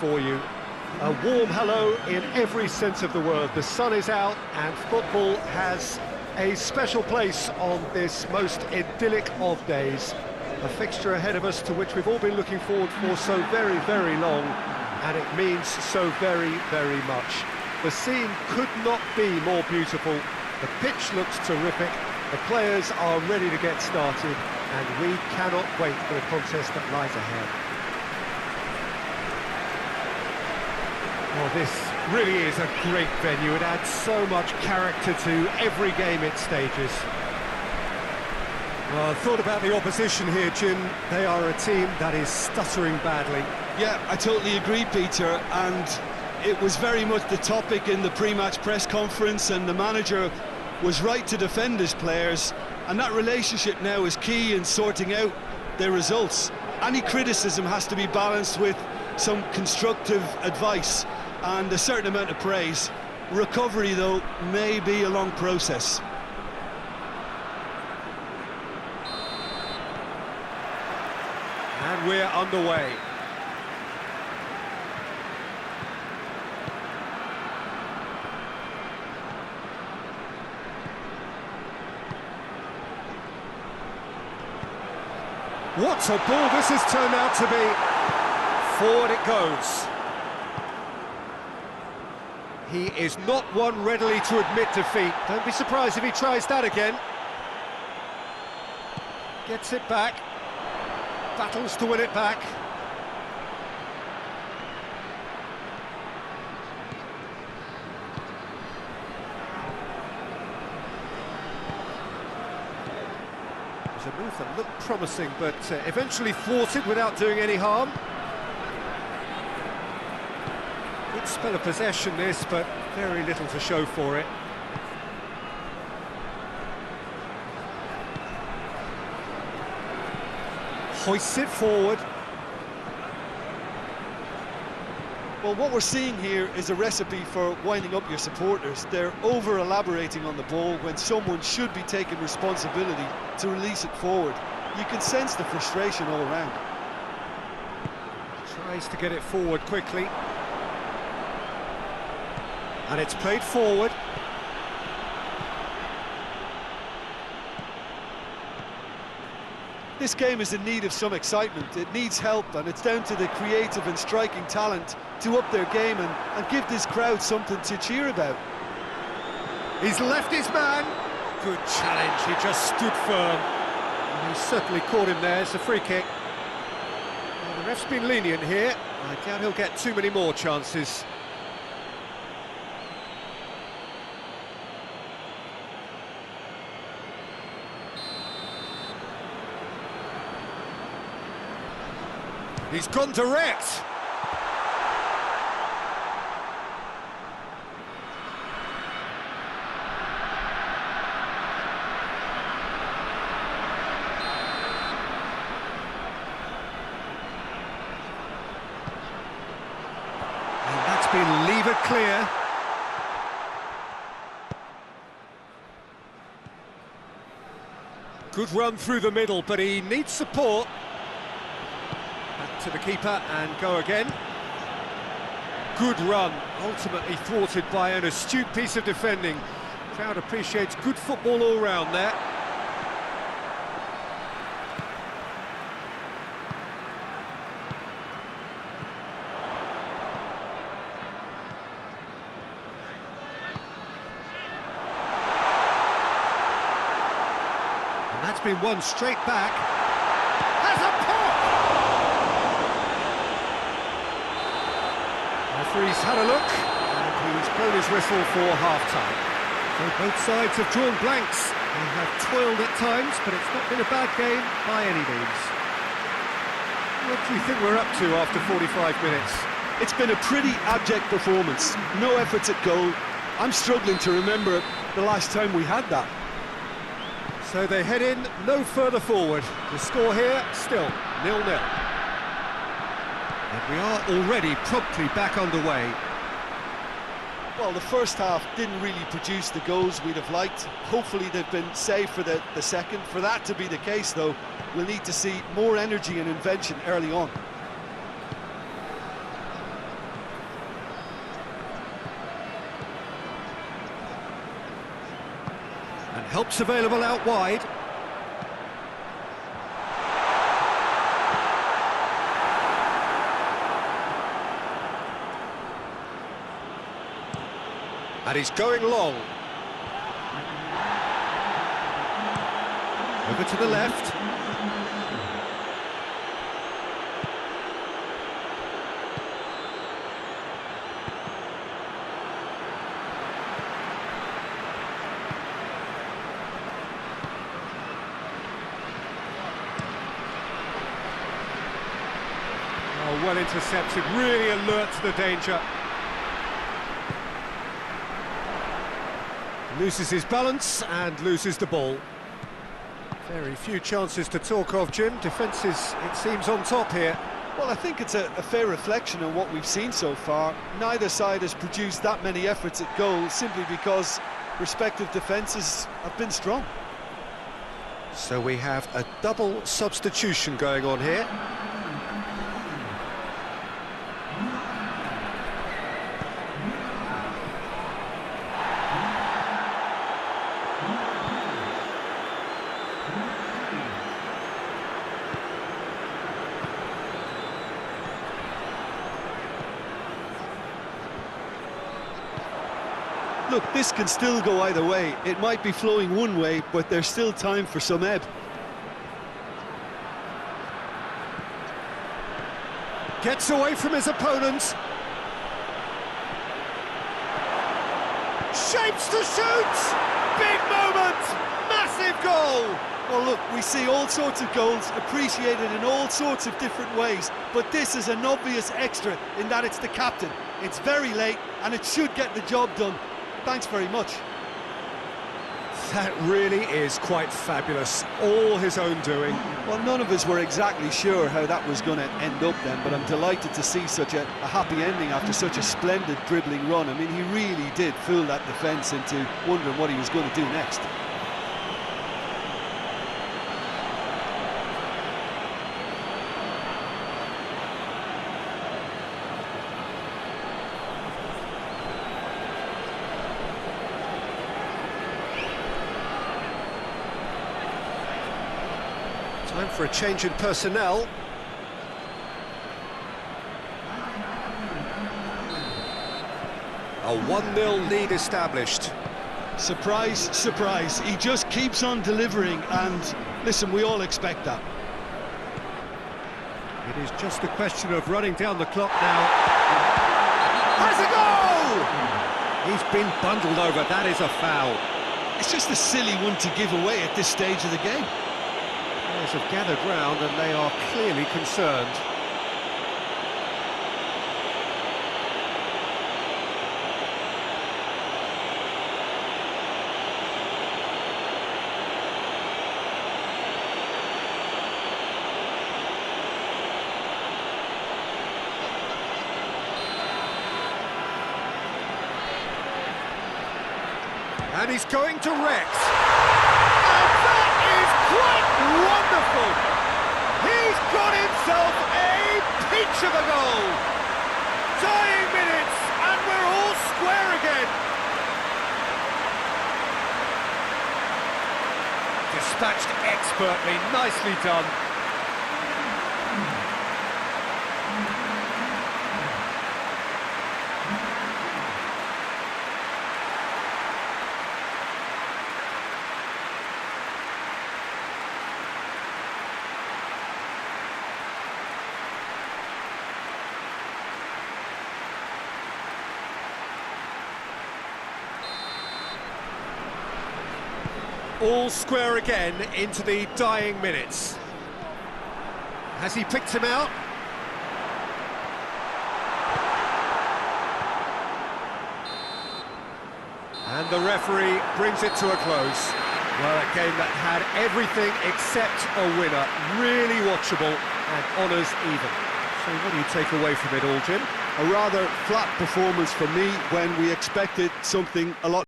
For you. A warm hello in every sense of the word. The sun is out and football has a special place on this most idyllic of days. A fixture ahead of us to which we've all been looking forward for so very, very long, and it means so very, very much. The scene could not be more beautiful. The pitch looks terrific. The players are ready to get started, and we cannot wait for the contest that lies ahead. Well, this really is a great venue. It adds so much character to every game it stages. Well, I thought about the opposition here, Jim. They are a team that is stuttering badly. Yeah, I totally agree, Peter, and it was very much the topic in the pre-match press conference, and the manager was right to defend his players, and that relationship now is key in sorting out their results. Any criticism has to be balanced with some constructive advice and a certain amount of praise. Recovery, though, may be a long process. And we're underway. What a ball this has turned out to be. Forward it goes. He is not one readily to admit defeat. Don't be surprised if he tries that again. Gets it back. Battles to win it back. It was a move that looked promising, but eventually thwarted without doing any harm. Good spell of possession this, but very little to show for it. Hoists it forward. Well, what we're seeing here is a recipe for winding up your supporters. They're over-elaborating on the ball when someone should be taking responsibility to release it forward. You can sense the frustration all around. Tries to get it forward quickly. And it's played forward. This game is in need of some excitement. It needs help, and it's down to the creative and striking talent to up their game and give this crowd something to cheer about. He's left his man. Good challenge, he just stood firm. And he certainly caught him there. It's a free kick. Well, the ref's been lenient here. I doubt he'll get too many more chances. He's gone direct. And that's been levered clear. Good run through the middle, but he needs support. To the keeper and go again. Good run, ultimately thwarted by an astute piece of defending. Crowd appreciates good football all round there. And that's been won straight back. Has a pop! Referee's had a look, and he's blown his whistle for half-time. So both sides have drawn blanks. They have toiled at times, but it's not been a bad game by any means. What do you think we're up to after 45 minutes? It's been a pretty abject performance. No efforts at goal. I'm struggling to remember the last time we had that. So they head in no further forward. The score here, still 0-0. And we are already promptly back underway. Well, the first half didn't really produce the goals we'd have liked. Hopefully they've been saved for the second. For that to be the case, though, we'll need to see more energy and invention early on. Help's available out wide. And he's going long. Over to the left. Oh, well intercepted, really alert to the danger. Loses his balance and loses the ball. Very few chances to talk of, Jim. Defence is, it seems, on top here. Well, I think it's a fair reflection on what we've seen so far. Neither side has produced that many efforts at goal simply because respective defences have been strong. So we have a double substitution going on here. Look, this can still go either way. It might be flowing one way, but there's still time for some ebb. Gets away from his opponent. Shapes to shoot! Big moment! Massive goal! Well, look, we see all sorts of goals appreciated in all sorts of different ways, but this is an obvious extra in that it's the captain. It's very late, and it should get the job done. Thanks very much. That really is quite fabulous. All his own doing. Well, none of us were exactly sure how that was going to end up then, but I'm delighted to see such a happy ending after such a splendid dribbling run. I mean, he really did fool that defence into wondering what he was going to do next. Time for a change in personnel. A 1-0 lead established. Surprise, surprise. He just keeps on delivering, and listen, we all expect that. It is just a question of running down the clock now. Has a goal! He's been bundled over, that is a foul. It's just a silly one to give away at this stage of the game. Players have gathered round and they are clearly concerned. And he's going to Rex. And that is quite wonderful! He's got himself a peach of a goal! Dying minutes, and we're all square again! Dispatched expertly, nicely done. All square again into the dying minutes. Has he picked him out? And the referee brings it to a close. Well, a game that had everything except a winner. Really watchable and honours even. So what do you take away from it all, Jim? A rather flat performance for me when we expected something a lot